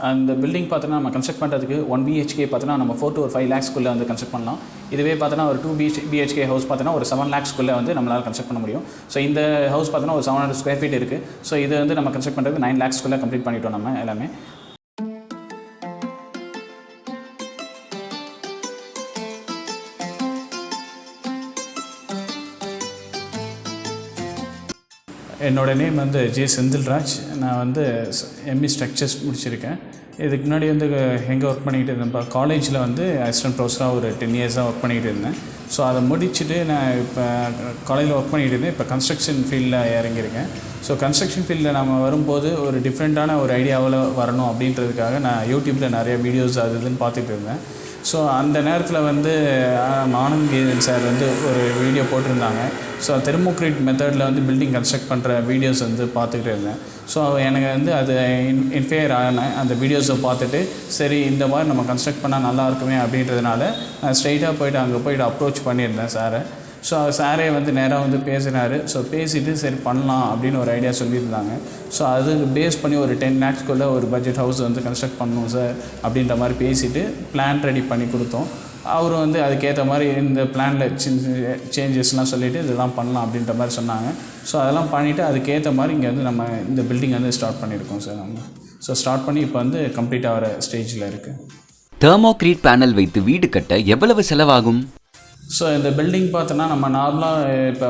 அந்த பில்டிங் பார்த்தோன்னா நம்ம கன்ஸ்ட்ரக்ட் பண்ணுறதுக்கு 1 BHK பார்த்தோன்னா நம்ம 4 to 5 lakhsக்குள்ளே வந்து கன்ஸ்ட்ரக்ட் பண்ணலாம். இதுவே பார்த்தோன்னா ஒரு 2 BHK ஹவுஸ் பார்த்தோன்னா ஒரு 7 lakhsக்குள்ளே வந்து நம்மளால் கன்ஸ்ட்ரக்ட் பண்ண முடியும். ஸோ இந்த ஹவுஸ் பார்த்தோன்னா ஒரு 700 square feet இருக்குது. ஸோ இது வந்து நம்ம கன்ஸ்ட்ரக்ட் பண்ணுறதுக்கு 9 lakhsக்குள்ளே கம்ப்ளீட் பண்ணிட்டோம் நம்ம எல்லாமே. என்னோடய நேம் வந்து ஜே செந்தில்ராஜ். நான் வந்து எம்இ ஸ்ட்ரக்சர்ஸ் முடிச்சிருக்கேன். இதுக்கு முன்னாடி வந்து எங்கே ஒர்க் பண்ணிக்கிட்டு இருந்தேன், காலேஜில் வந்து அசிஸ்டன்ட் ப்ரொஃபஸராக ஒரு 10 years ஒர்க் பண்ணிக்கிட்டு இருந்தேன். ஸோ அதை முடிச்சுட்டு நான் இப்போ காலேஜில் ஒர்க் பண்ணிக்கிட்டு இருந்தேன். இப்போ கன்ஸ்ட்ரக்ஷன் ஃபீல்டில் இறங்கியிருக்கேன். ஸோ கன்ஸ்ட்ரக்ஷன் ஃபீல்டில் நம்ம வரும்போது ஒரு டிஃப்ரெண்ட்டான ஒரு ஐடியாவில் வரணும் அப்படின்றதுக்காக நான் யூடியூப்பில் நிறைய வீடியோஸ் அது இதுன்னு பார்த்துட்டு இருந்தேன். ஸோ அந்த நேரத்தில் வந்து ஆனந்த் கீதன் சார் வந்து ஒரு வீடியோ போட்டிருந்தாங்க. ஸோ தெர்மோக்ரீட் மெத்தடில் வந்து பில்டிங் கன்ஸ்ட்ரக்ட் பண்ணுற வீடியோஸ் வந்து பார்த்துக்கிட்டு இருந்தேன். ஸோ எனக்கு வந்து அது இன்ஸ்பயர் ஆனேன். அந்த வீடியோஸை பார்த்துட்டு சரி இந்த மாதிரி நம்ம கன்ஸ்ட்ரக்ட் பண்ணால் நல்லா இருக்குமே அப்படின்றதுனால நான் ஸ்ட்ரைட்டாக போய்ட்டு அங்கே போய்ட்டு அப்ரோச் பண்ணியிருந்தேன் சாரை. ஸோ சாரே வந்து நேராக வந்து பேசினார். ஸோ பேசிவிட்டு சரி பண்ணலாம் அப்படின்னு ஒரு ஐடியா சொல்லியிருந்தாங்க. ஸோ அது பேஸ் பண்ணி ஒரு 10 lakhsக்குள்ளே ஒரு பட்ஜெட் ஹவுஸ் வந்து கன்ஸ்ட்ரக்ட் பண்ணணும் சார் அப்படின்ற மாதிரி பேசிவிட்டு பிளான் ரெடி பண்ணி கொடுத்தோம். அவர் வந்து அதுக்கேற்ற மாதிரி இந்த பிளானில் சேஞ்சஸ்லாம் சொல்லிவிட்டு இதெல்லாம் பண்ணலாம் அப்படின்ற மாதிரி சொன்னாங்க. ஸோ அதெல்லாம் பண்ணிவிட்டு அதுக்கேற்ற மாதிரி இங்கே வந்து நம்ம இந்த பில்டிங் வந்து ஸ்டார்ட் பண்ணியிருக்கோம் சார் நம்ம. ஸோ ஸ்டார்ட் பண்ணி இப்போ வந்து கம்ப்ளீட் ஆகிற ஸ்டேஜில் இருக்குது. தெர்மோக்ரீட் பேனல் வைத்து வீடு கட்ட எவ்வளவு செலவாகும்? ஸோ இந்த பில்டிங் பார்த்தோன்னா நம்ம நார்மலாக இப்போ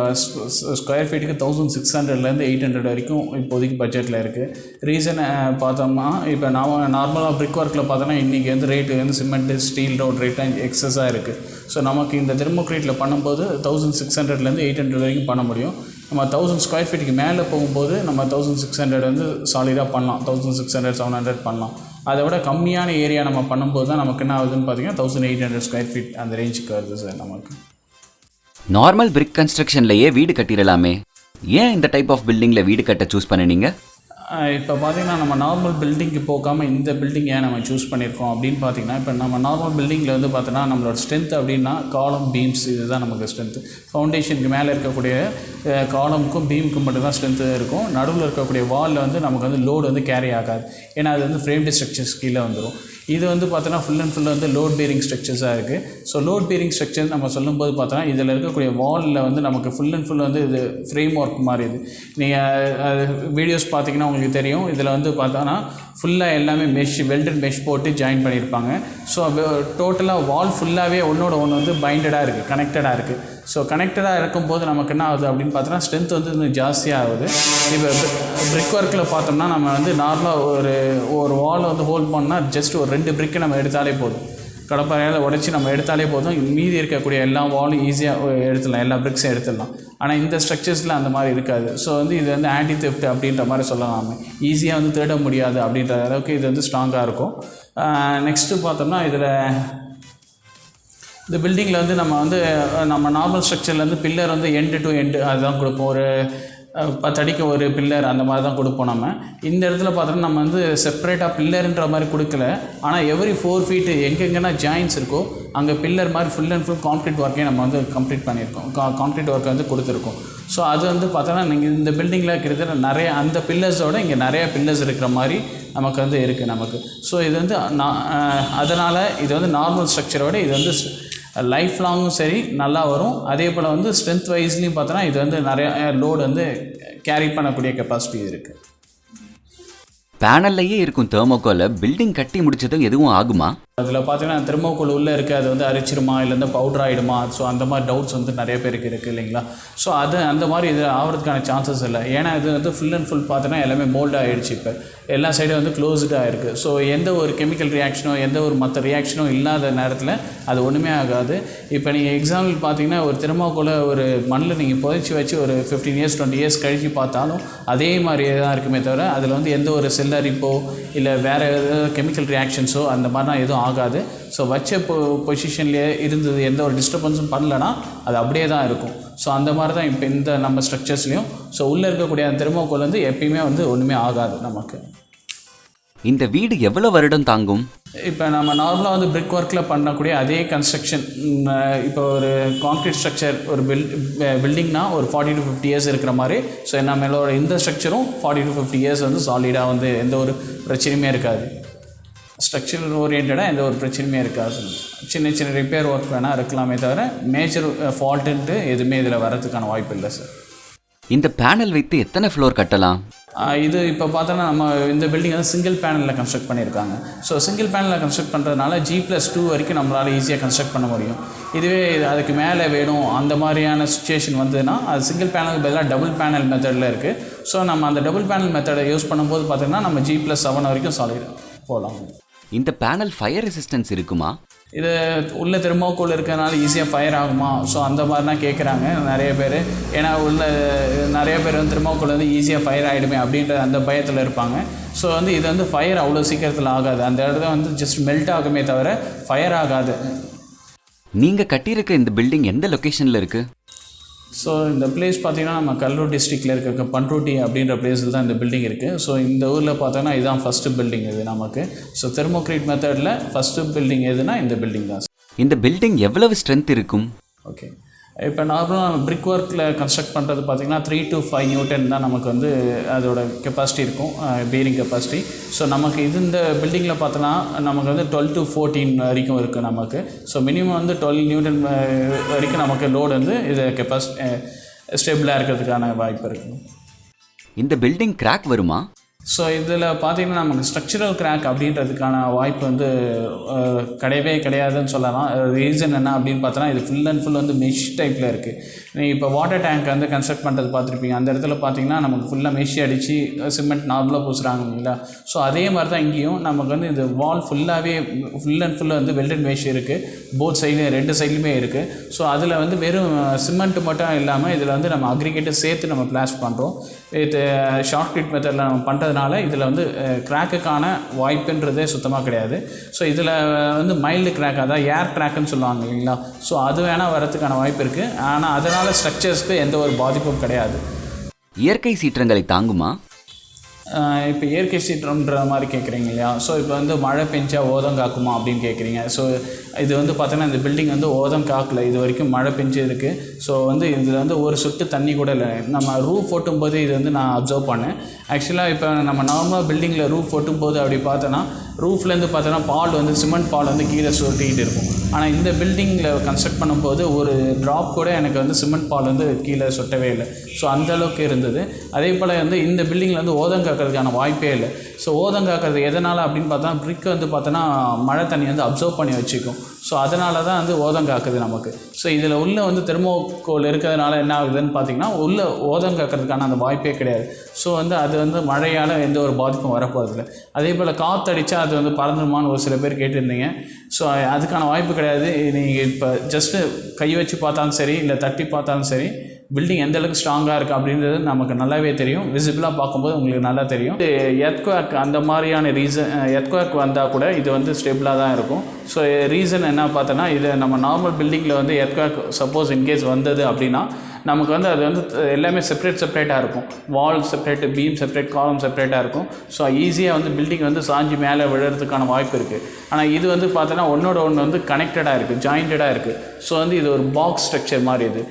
ஸ்கொயர் ஃபீட்டுக்கு 1600லேருந்து 800 வரைக்கும் இப்போதைக்கு பட்ஜெட்டில் இருக்குது. ரீசன் பார்த்தோம்னா இப்போ நார்மலாக பிரிக் ஒர்க்கில் பார்த்தோன்னா இன்றைக்கி வந்து ரேட்டு வந்து சிமெண்ட்டு ஸ்டீல் ரோட் ரேட்லாம் எக்ஸஸாக இருக்குது. ஸோ நமக்கு இந்த தெர்மோக்ரீட்டில் பண்ணும்போது 1600லேருந்து 800 வரைக்கும் பண்ண முடியும். நம்ம 1000 ஸ்கொயர் ஃபீட்டுக்கு மேலே போகும்போது நம்ம 1600 வந்து சாலிடாக பண்ணலாம். 1600 700 பண்ணலாம். அதை விட கம்மியான ஏரியா நம்ம பண்ணும்போது தான் நமக்கு என்ன ஆகுதுன்னு பார்த்தீங்கன்னா 1800 ஸ்கொயர் ஃபீட் அந்த ரேஞ்சுக்கு வருது சார் நமக்கு. நார்மல் பிரிக் கன்ஸ்ட்ரக்ஷன்லேயே வீடு கட்டிடலாமே, ஏன் இந்த டைப் ஆஃப் பில்டிங்கில் வீடு கட்ட சூஸ் பண்ணினீங்க? இப்போ பார்த்திங்கன்னா நம்ம நார்மல் பில்டிங்க்கு போகாமல் இந்த பில்டிங் ஏன் நம்ம சூஸ் பண்ணியிருக்கோம் அப்படின்னு பார்த்திங்கன்னா, இப்போ நம்ம நார்மல் பில்டிங்கில் வந்து பார்த்தோன்னா நம்மளோட ஸ்ட்ரென்த் அப்படின்னா காலம் பீம்ஸ் இதுதான் நமக்கு ஸ்ட்ரென்த்து. ஃபவுண்டேஷனுக்கு மேலே இருக்கக்கூடிய காலமுக்கும் பீமுக்கும் மட்டும்தான் ஸ்ட்ரென்த்து இருக்கும். நடுவில் இருக்கக்கூடிய வாலில் வந்து நமக்கு வந்து லோடு வந்து கேரி ஆகாது. ஏன்னா அது வந்து ஃப்ரேம்டு ஸ்ட்ரக்சர்ஸ் கீழே வந்துடும். இது வந்து பார்த்தோன்னா ஃபுல் அண்ட் ஃபுல் வந்து லோட் பேரிங் ஸ்ட்ரக்சர்ஸாக இருக்குது. ஸோ லோட் பேரிங் ஸ்ட்ரக்சர் நம்ம சொல்லும்போது பார்த்தோன்னா இதில் இருக்கக்கூடிய வாலில் வந்து நமக்கு ஃபுல் அண்ட் ஃபுல் வந்து இது ஃப்ரேம் ஒர்க் மாதிரி இது. நீங்கள் வீடியோஸ் பார்த்தீங்கன்னா உங்களுக்கு தெரியும். இதில் வந்து பார்த்தோன்னா ஃபுல்லாக எல்லாமே வெல்டட் மெஷ் போட்டு ஜாயின் பண்ணியிருப்பாங்க. ஸோ டோட்டலாக வால் ஃபுல்லாகவே ஒன்றோட ஒன்று வந்து பைண்டடாக இருக்குது, கனெக்டடாக இருக்குது. ஸோ கனெக்டடாக இருக்கும்போது நமக்கு என்ன ஆகுது அப்படின்னு பார்த்தோன்னா ஸ்ட்ரென்த் வந்து இன்னும் ஜாஸ்தியாக ஆகுது. இப்போ பிரிக் ஒர்க்கில் பார்த்தோம்னா நம்ம வந்து நார்மலாக ஒரு வால் வந்து ஹோல்ட் பண்ணால் ஜஸ்ட் ஒரு 2 பிரிக்கை நம்ம எடுத்தாலே போதும். கடப்பாறையால் உடச்சி நம்ம எடுத்தாலே போதும். மீதி இருக்கக்கூடிய எல்லா வாலும் ஈஸியாக எடுத்துடலாம், எல்லா பிரிக்ஸும் எடுத்துடலாம். ஆனால் இந்த ஸ்ட்ரக்சர்ஸில் அந்த மாதிரி இருக்காது. ஸோ வந்து இது வந்து ஆன்டி தெஃப்ட் அப்படின்ற மாதிரி சொல்லலாம். ஈஸியாக வந்து தேட முடியாது அப்படின்ற அளவுக்கு இது வந்து ஸ்ட்ராங்காக இருக்கும். நெக்ஸ்ட்டு பார்த்தோம்னா இதில் இந்த பில்டிங்கில் வந்து நம்ம நார்மல் ஸ்ட்ரக்சர்லேருந்து பில்லர் வந்து எண்டு டு எண்டு அதுதான் கொடுப்போம். ஒரு 10 அடிக்கு ஒரு பில்லர் அந்த மாதிரி தான் கொடுப்போம். நம்ம இந்த இடத்துல பார்த்தோன்னா நம்ம வந்து செப்பரேட்டாக பில்லர்ன்ற மாதிரி கொடுக்கல. ஆனால் எவ்ரி 4 feet எங்கெங்கன்னா ஜாயின்ஸ் இருக்கோ அங்கே பில்லர் மாதிரி ஃபுல் அண்ட் ஃபுல் கான்க்ரீட் ஒர்க்கே நம்ம வந்து கம்ப்ளீட் பண்ணியிருக்கோம். கான்க்ரீட் ஒர்க்கை வந்து கொடுத்துருக்கோம். ஸோ அது வந்து பார்த்தோன்னா நீங்கள் இந்த பில்டிங்கில் கிட்டத்தட்ட நிறைய அந்த பில்லர்ஸோடு இங்கே நிறையா பில்லர்ஸ் இருக்கிற மாதிரி நமக்கு வந்து இருக்குது நமக்கு. ஸோ இது வந்து அதனால் இது வந்து நார்மல் ஸ்ட்ரக்சரோட இது வந்து லைஃப் லாங்கும் சரி நல்லா வரும். அதே போல் வந்து ஸ்ட்ரென்த் வைஸ்லையும் பார்த்தோன்னா இது வந்து நிறையா லோடு வந்து கேரி பண்ணக்கூடிய கெப்பாசிட்டி இருக்குது. பேனல்லையே இருக்கும் தெர்மோகோலை பில்டிங் கட்டி முடிச்சதும் எதுவும் ஆகுமா? அதில் பார்த்தீங்கன்னா தெர்மோகோல் உள்ளே இருக்குது, அது வந்து அரிச்சிருமா இல்லைன்னா பவுடர் ஆகிடுமா? ஸோ அந்த மாதிரி டவுட்ஸ் வந்து நிறைய பேருக்கு இருக்குது இல்லைங்களா? ஸோ அது அந்த மாதிரி இது ஆகிறதுக்கான சான்சஸ் இல்லை. ஏன்னா இது வந்து ஃபுல் அண்ட் ஃபுல் பார்த்தோன்னா எல்லாமே மோல்ட் ஆகிடுச்சு. இப்போ எல்லா சைடும் வந்து க்ளோஸ்டாக இருக்குது. ஸோ எந்த ஒரு கெமிக்கல் ரியாக்ஷனோ எந்த ஒரு மற்ற ரியாக்ஷனோ இல்லாத நேரத்தில் அது ஒன்றுமே ஆகாது. இப்போ நீங்கள் எக்ஸாம்பிள் பார்த்தீங்கன்னா ஒரு தெர்மோகோலை ஒரு மண்ணில் நீங்கள் புதைச்சி வச்சு ஒரு 15 years 20 years கழித்து பார்த்தாலும் அதே மாதிரியே தான் இருக்குமே தவிர அதில் வந்து எந்த ஒரு செல் அரிப்போ இல்லை வேறு ஏதாவது கெமிக்கல் ரியாக்ஷன்ஸோ அந்த மாதிரிலாம் எதுவும் ஆகாது. ஸோ வச்ச பொசிஷன்லேயே இருந்தது எந்த ஒரு டிஸ்டர்பன்ஸும் பண்ணலன்னா அது அப்படியே தான் இருக்கும். ஸோ அந்த மாதிரி தான் இப்போ இந்த நம்ம ஸ்ட்ரக்சர்ஸ்லையும் ஸோ உள்ளே இருக்கக்கூடிய அந்த தெர்மோகோல் வந்து எப்பயுமே வந்து ஒன்றுமே ஆகாது நமக்கு. இந்த வீடு எவ்வளோ வருடம் தாங்கும்? இப்போ நம்ம நார்மலாக வந்து பிரிக் ஒர்க்கில் பண்ணக்கூடிய அதே கன்ஸ்ட்ரக்ஷன் இப்போ ஒரு கான்க்ரீட் ஸ்ட்ரக்சர் ஒரு பில்டிங்னா ஒரு 40 to 50 years இருக்கிற மாதிரி. ஸோ நம்மளோட இந்த ஸ்ட்ரக்சரும் 40 to 50 years வந்து சாலிடாக வந்து எந்த ஒரு பிரச்சனையுமே இருக்காது. ஸ்ட்ரக்சரல் ஓரியன்டாக எந்த ஒரு பிரச்சனையுமே இருக்காது. சின்ன சின்ன ரிப்பேர் ஒர்க் வேணால் இருக்கலாமே தவிர மேஜர் ஃபால்ட்டுன்ட்டு எதுவுமே இதில் வரதுக்கான வாய்ப்பு இல்லை சார். இந்த பேனல் வைத்து எத்தனை ஃப்ளோர் கட்டலாம்? இது இப்போ பார்த்தோன்னா நம்ம இந்த பில்டிங் வந்து சிங்கிள் பேனலில் கன்ஸ்ட்ரக்ட் பண்ணியிருக்காங்க. ஸோ சிங்கிள் பேனலில் கன்ஸ்ட்ரக்ட் பண்ணுறதுனால G+2 வரைக்கும் நம்மளால் ஈஸியாக கன்ஸ்ட்ரக்ட் பண்ண முடியும். இதுவே அதுக்கு மேலே வேணும் அந்த மாதிரியான சுச்சுவேஷன் வந்ததுன்னா அது சிங்கிள் பேனலுக்கு பதிலாக டபுள் பேனல் மெத்தடில் இருக்குது. ஸோ நம்ம அந்த டபுள் பேனல் மெத்தடை யூஸ் பண்ணும்போது பார்த்திங்கன்னா நம்ம G+7 வரைக்கும் சாலிட் போகலாம். இந்த பேனல் ஃபயர் ரெசிஸ்டன்ஸ் இருக்குமா? இது உள்ள தெர்மோகோல் இருக்கிறதுனால ஈஸியாக ஃபயர் ஆகுமா? ஸோ அந்த மாதிரிலாம் கேட்குறாங்க நிறைய பேர். ஏன்னா நிறைய பேர் வந்து தெர்மோகோல் வந்து ஈஸியாக ஃபயர் ஆகிடுமே அப்படின்ற அந்த பயத்தில் இருப்பாங்க. ஸோ வந்து இது வந்து ஃபயர் அவ்வளோ சீக்கிரத்தில் ஆகாது. அந்த இடத்துல வந்து ஜஸ்ட் மெல்ட் ஆகுமே தவிர ஃபயர் ஆகாது. நீங்கள் கட்டியிருக்க இந்த பில்டிங் எந்த லொக்கேஷனில் இருக்குது? ஸோ இந்த பிளேஸ் பார்த்திங்கன்னா நம்ம கல்லூர் டிஸ்ட்ரிக்டில் இருக்க பண்ருட்டி அப்படின்ற பிளேஸில் தான் இந்த பில்டிங் இருக்குது. ஸோ இந்த ஊரில் பார்த்தோன்னா இதுதான் ஃபஸ்ட்டு பில்டிங் இது நமக்கு. ஸோ தெர்மோக்ரீட் மெத்தடில் ஃபஸ்ட்டு பில்டிங் எதுனா இந்த பில்டிங் தான். இந்த பில்டிங் எவ்வளவு ஸ்ட்ரென்த் இருக்கும்? ஓகே, இப்போ நார்மலாக நம்ம பிரிக் ஒர்க்கில் கன்ஸ்ட்ரக்ட் பண்ணுறது பார்த்திங்கன்னா 3 to 5 நியூட்டன் தான் நமக்கு வந்து அதோட கெப்பாசிட்டி இருக்கும், பீரிங் கெப்பாசிட்டி. ஸோ நமக்கு இந்த பில்டிங்கில் பார்த்தோன்னா நமக்கு வந்து 12 to 14 வரைக்கும் இருக்குது நமக்கு. ஸோ மினிமம் வந்து 12 நியூட்டன் வரைக்கும் நமக்கு லோடு வந்து இது கெப்பாசிட்டி ஸ்டேபிளாக இருக்கிறதுக்கான வாய்ப்பு இருக்குது. இந்த பில்டிங் கிராக் வருமா? ஸோ இதில் பார்த்திங்கன்னா நமக்கு ஸ்ட்ரக்சரல் கிராக் அப்படின்றதுக்கான வாய்ப்பு வந்து கிடையவே கிடையாதுன்னு சொல்லலாம். ரீசன் என்ன அப்படின்னு பார்த்தோன்னா இது ஃபுல் அண்ட் ஃபுல் வந்து மெஷ் டைப்பில் இருக்குது. நீங்கள் இப்போ வாட்டர் டேங்க் வந்து கன்ஸ்ட்ரக்ட் பண்ணுறது பார்த்துருப்பீங்க. அந்த இடத்துல பார்த்திங்கன்னா நமக்கு ஃபுல்லாக மெஷ் அடித்து சிமெண்ட் நார்மலாக பூசுகிறாங்க இல்லைங்களா? ஸோ அதே மாதிரி தான் இங்கேயும் நமக்கு வந்து இந்த வால் ஃபுல்லாகவே ஃபுல் அண்ட் ஃபுல்லாக வந்து வெல்டட் மெஷ் இருக்குது. போத் சைட்லேயும் 2 சைட்லையுமே இருக்குது. ஸோ அதில் வந்து வெறும் சிமெண்ட் மட்டும் இல்லாமல் இதில் வந்து நம்ம அக்ரிகேட்டை சேர்த்து நம்ம பிளாஸ்ட் பண்ணுறோம். இது ஷார்ட்கட் மெத்தடில் நம்ம பண்ணுறதுனால இதில் வந்து கிராக்குக்கான வாய்ப்புன்றதே சுத்தமாக கிடையாது. ஸோ இதில் வந்து மைல்டு கிராக், அதாவது ஏர் கிராக்குன்னு சொல்லுவாங்க இல்லைங்களா? ஸோ அது வேணால் வரதுக்கான வாய்ப்பு இருக்குது. ஆனால் அதனால் ஸ்ட்ரக்சர்ஸ்க்கு எந்த ஒரு பாதிப்பும் கிடையாது. இயற்கை சீற்றங்களை தாங்குமா? இப்போ இயற்கை சீற்றம்ன்ற மாதிரி கேட்குறீங்க இல்லையா? ஸோ இப்போ வந்து மழை பெஞ்சா ஓதம் காக்குமா அப்படின்னு கேட்குறீங்க. ஸோ இது வந்து பார்த்தோன்னா இந்த பில்டிங் வந்து ஓதம் காக்கல, இது வரைக்கும் மழை பெஞ்சு இருக்குது. ஸோ வந்து இதில் வந்து ஒரு சொட்டு தண்ணி கூட இல்லை. நம்ம ரூஃப் ஓட்டும்போது இது வந்து நான் அப்சர்வ் பண்ணேன். ஆக்சுவலாக இப்போ நம்ம நார்மலாக பில்டிங்கில் ரூஃப் ஓட்டும்போது அப்படி பார்த்தோன்னா ரூஃப்லேருந்து பார்த்தோன்னா பால் வந்து சிமெண்ட் பால் வந்து கீழே சொட்டிக்கிட்டு இருக்கும். ஆனால் இந்த பில்டிங்கில் கன்ஸ்ட்ரக்ட் பண்ணும்போது ஒரு ட்ராப் கூட எனக்கு வந்து சிமெண்ட் பால் வந்து கீழே சொட்டவே இல்லை. ஸோ அந்தளவுக்கு இருந்தது. அதே போல் வந்து இந்த பில்டிங்கில் வந்து ஓதம் காக்கிறதுக்கான வாய்ப்பே இல்லை. ஸோ ஓதம் காக்கிறது எதனால் அப்படின்னு பார்த்தா பிரிக் வந்து பார்த்தோன்னா மழை தண்ணி வந்து அப்சர்வ் பண்ணி வச்சுக்கும். ஸோ அதனால தான் வந்து ஓதம் காக்குது நமக்கு. ஸோ இதில் உள்ள வந்து தெர்மோகோல் இருக்கிறதுனால என்ன ஆகுதுன்னு பார்த்திங்கன்னா உள்ள ஓதம் காக்கிறதுக்கான அந்த வாய்ப்பே கிடையாது. ஸோ வந்து அது வந்து மழையால் எந்த ஒரு பாதிப்பும் வரப்போகிறதில்ல. அதே போல் காற்றடிச்சா அது வந்து பறந்துருமான்னு ஒரு சில பேர் கேட்டிருந்தீங்க. ஸோ அதுக்கான வாய்ப்பு கிடையாது. நீங்கள் இப்போ ஜஸ்ட்டு கை வச்சு பார்த்தாலும் சரி இல்லை தட்டி பார்த்தாலும் சரி பில்டிங் எந்த அளவுக்கு ஸ்ட்ராங்காக இருக்குது அப்படின்றது நமக்கு நல்லாவே தெரியும். விசிபிளாக பார்க்கும்போது உங்களுக்கு நல்லா தெரியும். எர்த்குவேக் அந்த மாதிரியான எர்த்குவேக் வந்தால் கூட இது வந்து ஸ்டேபிளாக தான் இருக்கும். ஸோ ரீசன் என்ன பார்த்தோன்னா இது நம்ம நார்மல் பில்டிங்கில் வந்து எர்த்குவேக் சப்போஸ் இன்கேஸ் வந்தது அப்படின்னா நமக்கு வந்து அது வந்து எல்லாமே செப்பரேட்டாக இருக்கும். வால் செப்பரேட்டு, பீம் செப்பரேட், காலம் செப்பரேட்டாக இருக்கும். ஸோ ஈஸியாக வந்து பில்டிங் வந்து சாஞ்சி மேலே விழுறதுக்கான வாய்ப்பு இருக்குது. ஆனால் இது வந்து பார்த்தோன்னா ஒன்றோட ஒன்று வந்து கனெக்டடாக இருக்குது, ஜாயிண்டடாக இருக்குது. ஸோ வந்து இது ஒரு பாக்ஸ் ஸ்ட்ரக்சர் மாதிரி. இது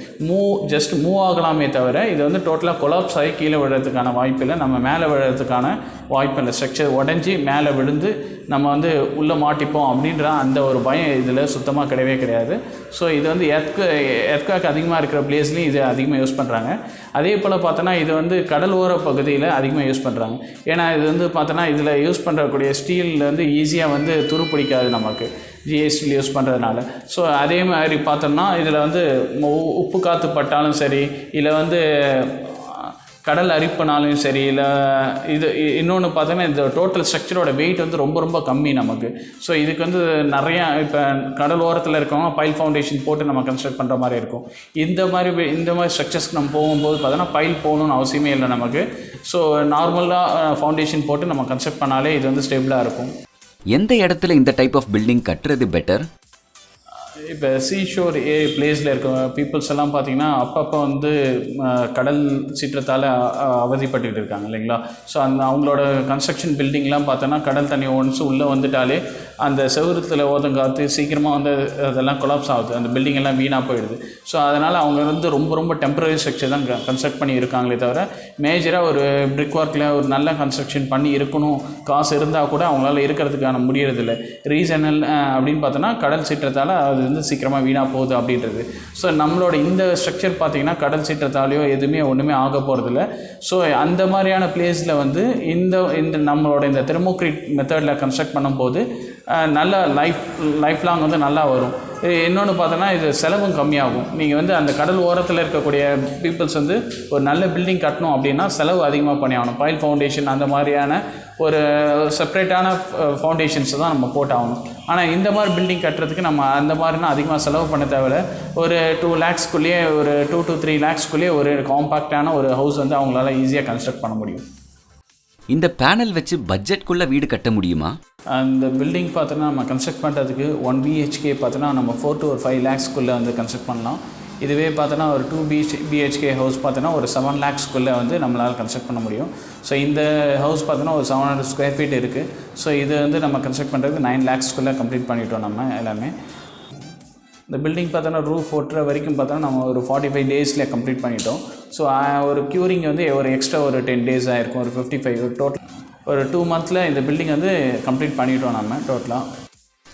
ஜஸ்ட் மூவ் ஆகலாமே தவிர இது வந்து டோட்டலாக கொலாப்ஸ் ஆகி கீழே விழுறதுக்கான வாய்ப்பு இல்லை, நம்ம மேலே விழுறதுக்கான வாய்ப்பு இல்லை. ஸ்ட்ரக்சர் உடஞ்சி மேலே விழுந்து நம்ம வந்து உள்ளே மாட்டிப்போம் அப்படின்ற அந்த ஒரு பயம் இதில் சுத்தமாக கிடையவே கிடையாது. ஸோ இது வந்து எர்த்குவேக் அதிகமாக இருக்கிற பிளேஸ்லேயும் இது அதிகமாக யூஸ் பண்ணுறாங்க. அதே போல் பார்த்தோன்னா இது வந்து கடல் ஓர பகுதியில் அதிகமாக யூஸ் பண்ணுறாங்க. ஏன்னா இது வந்து பார்த்தோன்னா இதில் யூஸ் பண்ணுறக்கூடிய ஸ்டீல் வந்து ஈஸியாக வந்து துரு பிடிக்காது நமக்கு, ஜிஎஸ்டியில் யூஸ் பண்ணுறதுனால. ஸோ அதே மாதிரி பார்த்தோம்னா இதில் வந்து உப்பு காற்று பட்டாலும் சரி இல்லை வந்து கடல் அரிப்புனாலும் சரி இல்லை இது இன்னொன்று பார்த்தோன்னா இந்த டோட்டல் ஸ்ட்ரக்சரோட வெயிட் வந்து ரொம்ப ரொம்ப கம்மி நமக்கு. ஸோ இதுக்கு வந்து நிறையா இப்போ கடல் ஓரத்தில் இருக்கவங்க பைல் ஃபவுண்டேஷன் போட்டு நம்ம கன்ஸ்ட்ரக்ட் பண்ணுற மாதிரி இருக்கும். இந்த மாதிரி ஸ்ட்ரக்சர்ஸ்க்கு நம்ம போகும்போது பார்த்தோன்னா பைல் போகணுன்னு அவசியமே இல்லை நமக்கு. ஸோ நார்மலாக ஃபவுண்டேஷன் போட்டு நம்ம கன்ஸ்ட்ரக்ட் பண்ணாலே இது வந்து ஸ்டேபிளாக இருக்கும். எந்த இடத்துல இந்த டைப் ஆஃப் பில்டிங் கட்டுறது பெட்டர்? இப்போ சீஷோர் பிளேஸில் இருக்க பீப்புள்ஸ் எல்லாம் பார்த்திங்கன்னா அப்பப்போ வந்து கடல் சீற்றத்தால் அவதிப்பட்டுக்கிட்டு இருக்காங்க இல்லைங்களா? ஸோ அவங்களோட கன்ஸ்ட்ரக்ஷன் பில்டிங்லாம் பார்த்தோன்னா கடல் தண்ணி ஒன்ஸ் உள்ளே வந்துட்டாலே அந்த செவுரத்தில் ஓதம் காற்று சீக்கிரமாக வந்து அதெல்லாம் கொலாப்ஸ் ஆகுது, அந்த பில்டிங் எல்லாம் வீணாக போயிடுது. ஸோ அதனால் அவங்க வந்து ரொம்ப டெம்பரரி ஸ்ட்ரக்சர் தான் கன்ஸ்ட்ரக்ட் பண்ணி இருக்காங்களே தவிர மேஜராக ஒரு பிரிக் ஒர்க்கில் ஒரு நல்ல கன்ஸ்ட்ரக்ஷன் பண்ணி இருக்கணும் காசு இருந்தால் கூட அவங்களால இருக்கிறதுக்கான முடியறதில்லை. ரீசனல் அப்படின்னு பார்த்தோன்னா கடல் சீற்றத்தால் அது வந்து சீக்கிரமாக வீணாக போகுது அப்படின்றது. ஸோ நம்மளோட இந்த ஸ்ட்ரக்சர் பார்த்திங்கன்னா கடல் சீற்றத்தாலேயோ எதுவுமே ஒன்றுமே ஆக போகிறதில்ல. ஸோ அந்த மாதிரியான பிளேஸில் வந்து இந்த நம்மளோட இந்த தெர்மோக்ரீட் மெத்தடில் கன்ஸ்ட்ரக்ட் பண்ணும்போது நல்ல லைஃப் லாங் வந்து நல்லா வரும். இன்னொன்று பார்த்தோன்னா இது செலவும் கம்மியாகும். நீங்கள் வந்து அந்த கடல் ஓரத்தில் இருக்கக்கூடிய பீப்புள்ஸ் வந்து ஒரு நல்ல பில்டிங் கட்டணும் அப்படின்னா செலவு அதிகமாக பண்ணி ஆகணும். பைல் ஃபவுண்டேஷன் அந்த மாதிரியான ஒரு செப்ரேட்டான ஃபவுண்டேஷன்ஸ் தான் நம்ம போட்டாகணும். ஆனால் இந்த மாதிரி பில்டிங் கட்டுறதுக்கு நம்ம அந்த மாதிரினா அதிகமாக செலவு பண்ண தேவையில்ல. ஒரு 2 lakhsக்குள்ளேயே ஒரு 2 to 3 lakhsக்குள்ளேயே ஒரு காம்பாக்டான ஒரு ஹவுஸ் வந்து அவங்களால ஈஸியாக கன்ஸ்ட்ரக்ட் பண்ண முடியும். இந்த பேனல் வச்சு பட்ஜெட்குள்ளே வீடு கட்ட முடியுமா? அந்த பில்டிங் பார்த்தோன்னா நம்ம கன்ஸ்ட்ரக்ட் பண்ணுறதுக்கு 1 BHK பார்த்தோன்னா நம்ம 4 to 5 lakhsக்குள்ளே வந்து கன்ஸ்ட்ரக்ட் பண்ணலாம். இதுவே பார்த்தோன்னா ஒரு 2 BHK ஹவுஸ் பார்த்தோன்னா ஒரு 7 lakhsக்குள்ளே வந்து நம்மளால் கன்ஸ்ட்ரக்ட் பண்ண முடியும். ஸோ இந்த ஹவுஸ் பார்த்தோன்னா ஒரு 700 square feet இருக்குது. ஸோ இது வந்து நம்ம கன்ஸ்ட்ரக்ட் பண்ணுறதுக்கு 9 lakhsக்குள்ளே கம்ப்ளீட் பண்ணிட்டோம் நம்ம எல்லாமே. இந்த பில்டிங் பார்த்தோன்னா ரூஃப் ஒட்டுற வரைக்கும் பார்த்தோன்னா நம்ம ஒரு 45 daysல கம்ப்ளீட் பண்ணிட்டோம். ஸோ ஒரு க்யூரிங் வந்து ஒரு எக்ஸ்ட்ரா ஒரு 10 days ஆகிருக்கும், ஒரு 55 ஒரு டோட்டல் ஒரு 2 monthsல இந்த பில்டிங் வந்து கம்ப்ளீட் பண்ணிட்டோம் நம்ம டோட்டலாக.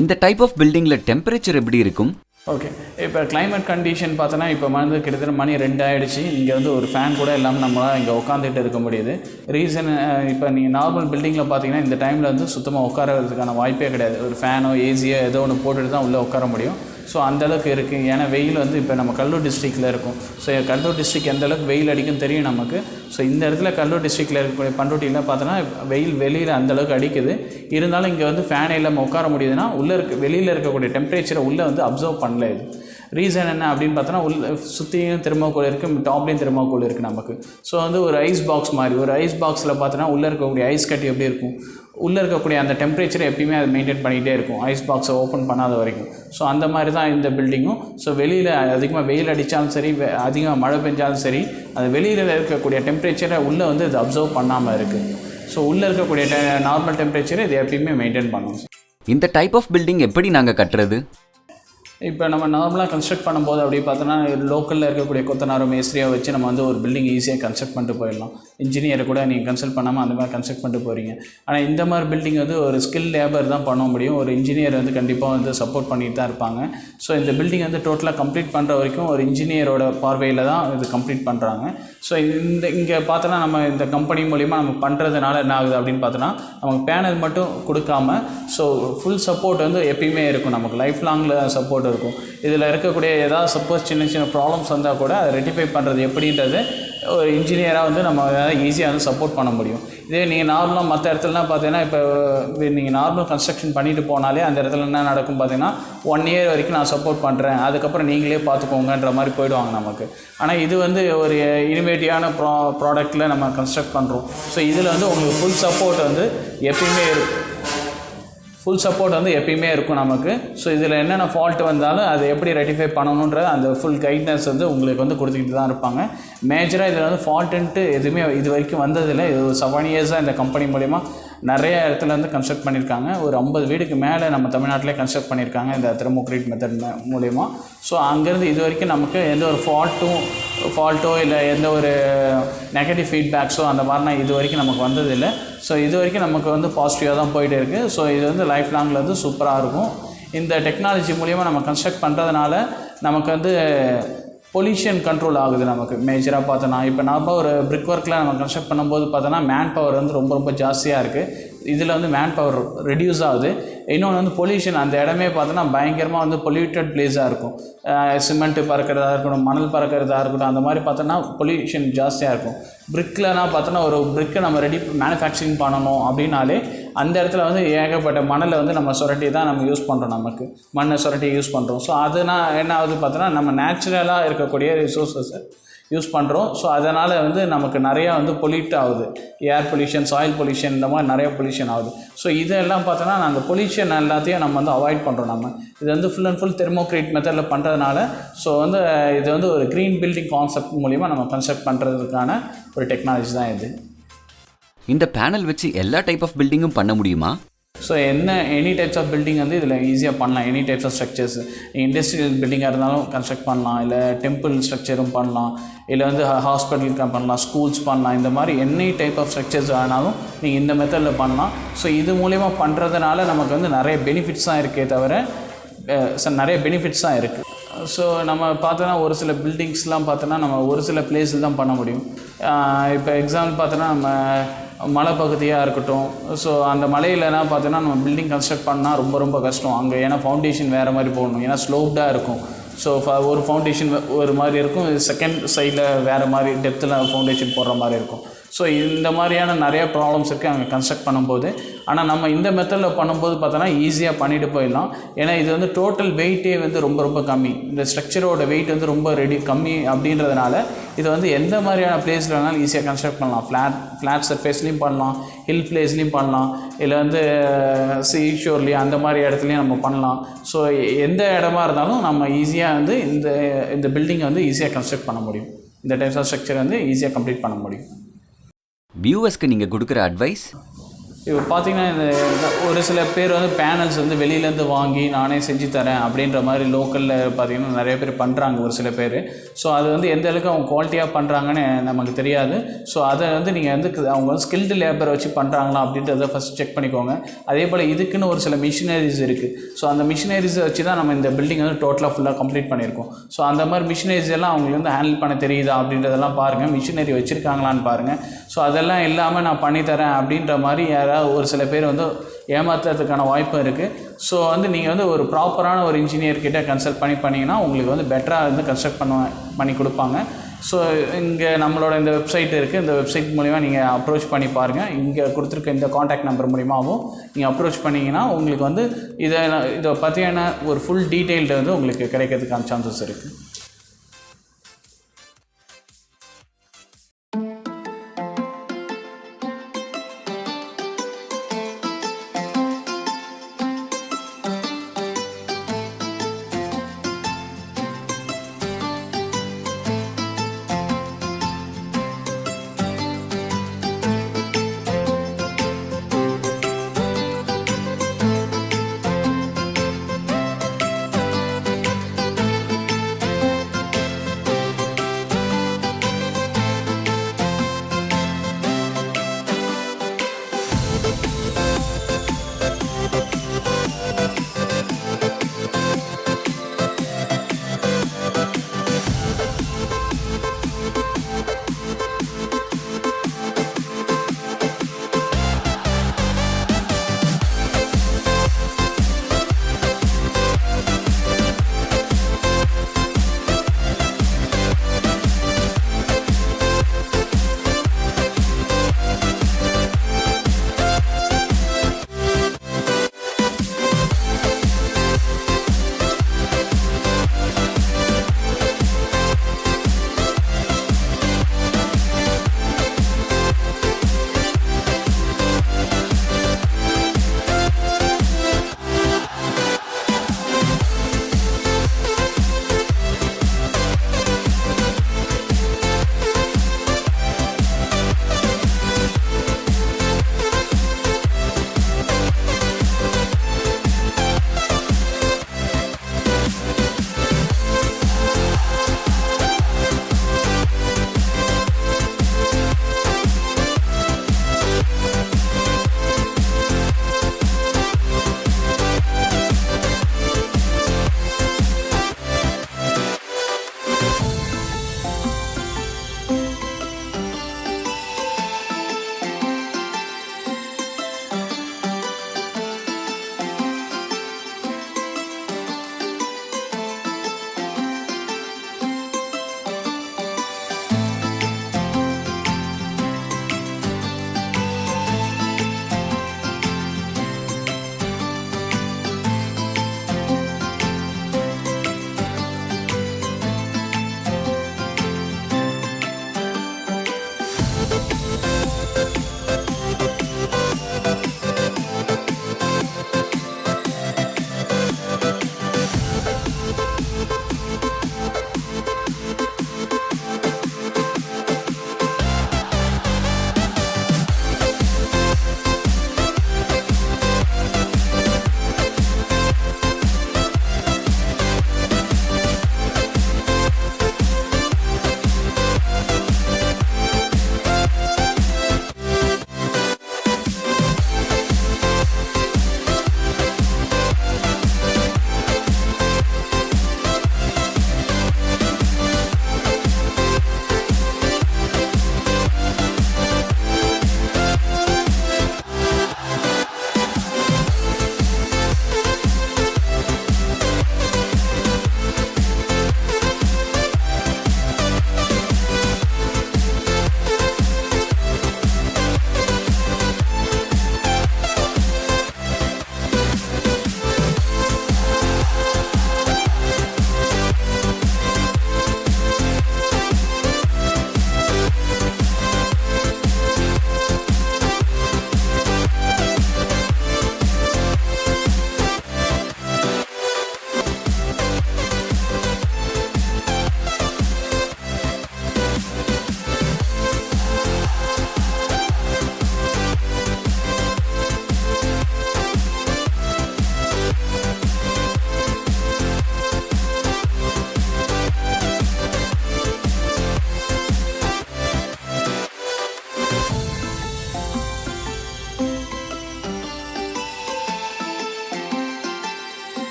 இந்த டைப் ஆஃப் பில்டிங்கில் டெம்பரேச்சர் எப்படி இருக்கும்? ஓகே, இப்போ கிளைமேட் கண்டிஷன் பார்த்தோன்னா இப்போ வந்து கிட்டத்தட்ட மணி 2 ஆகிடுச்சு. இங்கே வந்து ஒரு ஃபேன் கூட இல்லாமல் நம்மளால் இங்கே உட்காந்துட்டு இருக்க முடியுது. ரீசன் இப்போ நீங்கள் நார்மல் பில்டிங்கில் பார்த்தீங்கன்னா இந்த டைமில் வந்து சுத்தமாக உட்காரதுக்கான வாய்ப்பே கிடையாது. ஒரு ஃபேனோ ஏசியோ ஏதோ ஒன்று போட்டுட்டு தான் உள்ளே உட்கார முடியும். ஸோ அந்தளவுக்கு இருக்குது. ஏன்னா வெயில் வந்து இப்போ நம்ம கடலூர் டிஸ்ட்ரிக்டில் இருக்கும். ஸோ கடலூர் டிஸ்ட்ரிக்ட் எந்தளவுக்கு வெயில் அடிக்கும் தெரியும் நமக்கு. ஸோ இந்த இடத்துல கடலூர் டிஸ்ட்ரிக்டில் இருக்கக்கூடிய பண்ருட்டியில் பார்த்தோன்னா வெயில் வெளியில் அந்தளவுக்கு அடிக்குது. இருந்தாலும் இங்கே வந்து ஃபேனே இல்லாமல் உட்கார முடியுதுன்னா உள்ளே வெளியில் இருக்கக்கூடிய டெம்பரேச்சரை உள்ளே வந்து அப்சர்வ் பண்ணல. இது ரீசன் என்ன அப்படின்னு பார்த்தோன்னா சுற்றியும் தெர்மோகோல் இருக்குது, டாப்லேயும் தெர்மோகோல் இருக்குது நமக்கு. ஸோ வந்து ஒரு ஐஸ் பாக்ஸ் மாதிரி, ஒரு ஐஸ் பாக்ஸில் பார்த்தோன்னா உள்ளே இருக்கக்கூடிய ஐஸ் கட்டி எப்படி இருக்கும், உள்ளே இருக்கக்கூடிய அந்த டெம்பரேச்சரை எப்பயுமே அதை மெயின்டைன் பண்ணிகிட்டே இருக்கும் ஐஸ் பாக்ஸை ஓப்பன் பண்ணாத வரைக்கும். ஸோ அந்த மாதிரி தான் இந்த பில்டிங்கும். ஸோ வெளியில் அதிகமாக வெயில் அடித்தாலும் சரி, அதிகமாக மழை பெஞ்சாலும் சரி, அது வெளியில் இருக்கக்கூடிய டெம்பரேச்சரை உள்ளே வந்து இது அப்சர்வ் பண்ணாமல் இருக்குது. ஸோ உள்ளே இருக்கக்கூடிய நார்மல் டெம்பரேச்சரை இது எப்பயுமே மெயின்டைன் பண்ணும். இந்த டைப் ஆஃப் பில்டிங் எப்படி நாங்கள் கட்டுறது? இப்போ நம்ம நார்மலாக கன்ஸ்ட்ரக்ட் பண்ணும்போது அப்படி பார்த்தோன்னா லோக்கலில் இருக்கக்கூடிய கொத்தனாரோ மேஸ்திரியை வச்சு நம்ம வந்து ஒரு பில்டிங் ஈஸியாக கன்ஸ்ட்ரக்ட் பண்ணிட்டு போயிடலாம். இன்ஜினியரை கூட நீங்கள் கன்சல்ட் பண்ணாமல் அந்த மாதிரி கன்ஸ்ட்ரக்ட் பண்ணிட்டு போகிறீங்க. ஆனால் இந்த மாதிரி பில்டிங் வந்து ஒரு ஸ்கில் லேபர் தான் பண்ண முடியும். ஒரு இன்ஜினியர் வந்து கண்டிப்பாக வந்து சப்போர்ட் பண்ணிட்டு தான் இருப்பாங்க. ஸோ இந்த பில்டிங் வந்து டோட்டலாக கம்ப்ளீட் பண்ணுற வரைக்கும் ஒரு இன்ஜினியரோட பார்வையில் தான் இது கம்ப்ளீட் பண்ணுறாங்க. ஸோ இங்கே பார்த்தோன்னா நம்ம இந்த கம்பெனி மூலிமா நம்ம பண்ணுறதுனால என்ன ஆகுது அப்படின்னு பார்த்தோன்னா நமக்கு பேனல் மட்டும் கொடுக்காம ஸோ ஃபுல் சப்போர்ட் வந்து எப்பயுமே இருக்கும், நமக்கு லைஃப் லாங்கில் சப்போர்ட் இருக்கும். இதில் இருக்கக்கூடிய ஏதாவது சப்போஸ் சின்ன ப்ராப்ளம்ஸ் வந்தால் கூட அதை ரெட்டிஃபை பண்ணுறது எப்படின்றது ஒரு இன்ஜினியராக வந்து நம்ம ஈஸியாக வந்து சப்போர்ட் பண்ண முடியும். இதே நீங்கள் நார்மலாக மற்ற இடத்துலலாம் பார்த்தீங்கன்னா இப்போ நீங்கள் நார்மல் கன்ஸ்ட்ரக்ஷன் பண்ணிட்டு போனாலே அந்த இடத்துல என்ன நடக்கும் பார்த்தீங்கன்னா 1 year வரைக்கும் நான் சப்போர்ட் பண்ணுறேன், அதுக்கப்புறம் நீங்களே பார்த்துக்கோங்கன்ற மாதிரி போயிடுவாங்க நமக்கு. ஆனால் இது வந்து ஒரு இனிவேட்டிவான ப்ராடக்ட்டில் நம்ம கன்ஸ்ட்ரக்ட் பண்ணுறோம். ஸோ இதில் வந்து உங்களுக்கு ஃபுல் சப்போர்ட் வந்து எப்பயுமே இருக்கும் நமக்கு. ஸோ இதில் என்னென்ன ஃபால்ட் வந்தாலும் அதை எப்படி ரெட்டிஃபை பண்ணணுன்ற அந்த ஃபுல் கைட்னஸ் வந்து உங்களுக்கு வந்து கொடுத்துக்கிட்டு தான் இருப்பாங்க. மேஜராக இதில் வந்து ஃபால்ட்டுன்ட்டு எதுவுமே இது வரைக்கும் வந்ததில்லை. இது ஒரு 7 years இந்த கம்பெனி மூலிமா நிறைய இடத்துல வந்து கன்ஸ்ட்ரக்ட் பண்ணியிருக்காங்க. ஒரு 50 வீடுக்கு மேலே நம்ம தமிழ்நாட்டிலே கன்ஸ்ட்ரக்ட் பண்ணியிருக்காங்க இந்த தெர்மோக்ரீட் மெத்தட் மூலிமா. ஸோ அங்கேருந்து இது வரைக்கும் நமக்கு எந்த ஒரு ஃபால்ட்டோ இல்லை எந்த ஒரு நெகட்டிவ் ஃபீட்பேக்ஸோ அந்த மாதிரினா இது வரைக்கும் நமக்கு வந்ததில்லை. ஸோ இது வரைக்கும் நமக்கு வந்து பாசிட்டிவாக தான் போயிட்டு இருக்குது. ஸோ இது வந்து லைஃப் லாங்கில் வந்து சூப்பராக இருக்கும். இந்த டெக்னாலஜி மூலிமா நம்ம கன்ஸ்ட்ரக்ட் பண்ணுறதுனால நமக்கு வந்து பொல்யூஷன் கண்ட்ரோல் ஆகுது. நமக்கு மேஜராக பார்த்தோன்னா இப்போ நார்மலாக ஒரு பிரிக் ஒர்க்கில் நம்ம கன்ஸ்ட்ரக்ட் பண்ணும்போது பார்த்தோன்னா மேன் பவர் வந்து ரொம்ப ஜாஸ்தியாக இருக்குது. இதில் வந்து மேன் பவர் ரெடியூஸ் ஆகுது. இன்னொன்று வந்து பொல்யூஷன், அந்த இடமே பார்த்தோன்னா பயங்கரமாக வந்து பொல்யூட்டட் பிளேஸாக இருக்கும். சிமெண்ட்டு பறக்கிறதா இருக்கட்டும், மணல் பறக்கிறதா இருக்கட்டும், அந்த மாதிரி பார்த்தோன்னா பொல்யூஷன் ஜாஸ்தியாக இருக்கும். பிரிக்லனா பார்த்தோன்னா ஒரு பிரிக்கை நம்ம மேனுஃபேக்சரிங் பண்ணணும் அப்படின்னாலே அந்த இடத்துல வந்து ஏகப்பட்ட மணலை வந்து நம்ம சுரட்டி தான் நம்ம யூஸ் பண்ணுறோம், நமக்கு மண்ணை சுரட்டி யூஸ் பண்ணுறோம். ஸோ அதனால் என்ன ஆகுது பார்த்தோன்னா நம்ம நேச்சுரலாக இருக்கக்கூடிய ரிசோர்ஸஸை யூஸ் பண்ணுறோம். ஸோ அதனால் வந்து நமக்கு நிறையா வந்து பொல்யூட் ஆகுது. ஏர் பொல்யூஷன், சாயில் பொல்யூஷன், இந்த மாதிரி நிறைய பொல்யூஷன் ஆகுது. ஸோ இதெல்லாம் பார்த்தோன்னா அந்த பொல்யூஷன் எல்லாத்தையும் நம்ம வந்து அவாய்ட் பண்ணுறோம். நம்ம இது வந்து ஃபுல் அண்ட் ஃபுல் தெர்மோக்ரீட் மெத்தடில் பண்ணுறதுனால ஸோ வந்து இது வந்து ஒரு க்ரீன் பில்டிங் கான்செப்ட் மூலிமா நம்ம கன்ஸ்ட்ரக்ட் பண்ணுறதுக்கான ஒரு டெக்னாலஜி தான் இது. இந்த பேனல் வச்சு எல்லா டைப் ஆஃப் பில்டிங்கும் பண்ண முடியுமா? So any types of building வந்து இதில் ஈஸியாக பண்ணலாம். Any types of structures industrial பில்டிங்காக இருந்தாலும் கன்ஸ்ட்ரக்ட் பண்ணலாம், இல்லை டெம்பிள் ஸ்ட்ரக்சரும் பண்ணலாம், இல்லை வந்து ஹாஸ்பிட்டலுக்கு பண்ணலாம், ஸ்கூல்ஸ் பண்ணலாம். இந்த மாதிரி எனி டைப் ஆஃப் ஸ்ட்ரக்சர்ஸ் ஆனாலும் நீங்கள் இந்த மெத்தடில் பண்ணலாம். ஸோ இது மூலயமா பண்ணுறதுனால நமக்கு வந்து நிறைய பெனிஃபிட்ஸ் தான் இருக்கே தவிர நிறைய பெனிஃபிட்ஸ் தான் இருக்குது. ஸோ நம்ம பார்த்தோன்னா ஒரு சில பில்டிங்ஸ்லாம் பார்த்தோன்னா நம்ம ஒரு சில பிளேஸில் தான் பண்ண முடியும். இப்போ எக்ஸாம்பிள் பார்த்தோன்னா நம்ம மலை பகுதியாக இருக்கட்டும். ஸோ அந்த மலையிலலாம் பார்த்தோன்னா நம்ம பில்டிங் கன்ஸ்ட்ரக்ட் பண்ணால் ரொம்ப ரொம்ப கஷ்டம் அங்கே. ஏன்னா ஃபவுண்டேஷன் வேறு மாதிரி போடணும், ஏன்னா ஸ்லோப்டாக இருக்கும். ஸோ ஒரு ஃபவுண்டேஷன் ஒரு மாதிரி இருக்கும், செகண்ட் சைடில் வேறு மாதிரி டெப்த்தில் ஃபவுண்டேஷன் போடுற மாதிரி இருக்கும். ஸோ இந்த மாதிரியான நிறைய ப்ராப்ளம்ஸ் இருக்குது அங்கே கன்ஸ்ட்ரக்ட் பண்ணும்போது. ஆனால் நம்ம இந்த மெத்தடில் பண்ணும்போது பார்த்தோன்னா ஈஸியாக பண்ணிட்டு போயிடலாம். ஏன்னா இது வந்து டோட்டல் வெயிட்டே வந்து ரொம்ப ரொம்ப கம்மி. இந்த ஸ்ட்ரக்சரோட வெயிட் வந்து ரொம்ப கம்மி அப்படின்றதுனால இது வந்து எந்த மாதிரியான பிளேஸில் வேணாலும் ஈஸியாக கன்ஸ்ட்ரக்ட் பண்ணலாம். ஃப்ளாட் சர்ஃபேஸ்லேயும் பண்ணலாம், ஹில் பிளேஸ்லேயும் பண்ணலாம், இல்லை வந்து சீஷோர்லேயும் அந்த மாதிரி இடத்துலையும் நம்ம பண்ணலாம். ஸோ எந்த இடமா இருந்தாலும் நம்ம ஈஸியாக வந்து இந்த பில்டிங்கை வந்து ஈஸியாக கன்ஸ்ட்ரக்ட் பண்ண முடியும். இந்த டைப்ஸ் ஆஃப் ஸ்ட்ரக்சர் வந்து ஈஸியாக கம்ப்ளீட் பண்ண முடியும். வியூவர்ஸ்க்கு நீங்கள் கொடுக்குற அட்வைஸ்? இப்போ பார்த்தீங்கன்னா இந்த ஒரு சில பேர் வந்து பேனல்ஸ் வந்து வெளியிலேருந்து வாங்கி நானே செஞ்சு தரேன் அப்படின்ற மாதிரி லோக்கலில் பார்த்தீங்கன்னா நிறைய பேர் பண்ணுறாங்க ஒரு சில பேர். ஸோ அது வந்து எந்த அளவுக்கு அவங்க குவாலிட்டியாக பண்ணுறாங்கன்னு நமக்கு தெரியாது. ஸோ அதை வந்து நீங்கள் வந்து அவங்க வந்து ஸ்கில்டு லேபரை வச்சு பண்ணுறாங்களா அப்படின்றத ஃபஸ்ட் செக் பண்ணிக்கோங்க. அதே போல் இதுக்குன்னு ஒரு சில மிஷினரிஸ் இருக்குது. ஸோ அந்த மிஷினரிஸை வச்சு தான் நம்ம இந்த பில்டிங் வந்து டோட்டலாக ஃபுல்லாக கம்ப்ளீட் பண்ணியிருக்கோம். ஸோ அந்த மாதிரி மிஷினரிஸ் எல்லாம் அவங்களுக்கு வந்து ஹேண்டில் பண்ண தெரியுதா அப்படின்றதெல்லாம் பாருங்கள், மிஷினரி வச்சுருக்காங்களான்னு பாருங்கள். ஸோ அதெல்லாம் இல்லாமல் நான் பண்ணித்தரேன் அப்படின்ற மாதிரி ஒரு சில பேர் வந்து ஏமாத்துறதுக்கான வாய்ப்பும் இருக்குது. ஸோ வந்து நீங்கள் வந்து ஒரு ப்ராப்பரான ஒரு இன்ஜினியர்கிட்ட கன்சல்ட் பண்ணிங்கன்னா உங்களுக்கு வந்து பெட்டராக வந்து கன்ஸ்ட்ரக்ட் பண்ணி கொடுப்பாங்க. ஸோ இங்கே நம்மளோட இந்த வெப்சைட் இருக்குது, இந்த வெப்சைட் மூலிமா நீங்கள் அப்ரோச் பண்ணி பாருங்கள். இங்கே கொடுத்துருக்க இந்த காண்டாக்ட் நம்பர் மூலிமாவும் நீங்கள் அப்ரோச் பண்ணிங்கன்னா உங்களுக்கு வந்து இதை பற்றியான ஒரு ஃபுல் டீட்டெயில்டு வந்து உங்களுக்கு கிடைக்கிறதுக்கான சான்சஸ் இருக்குது.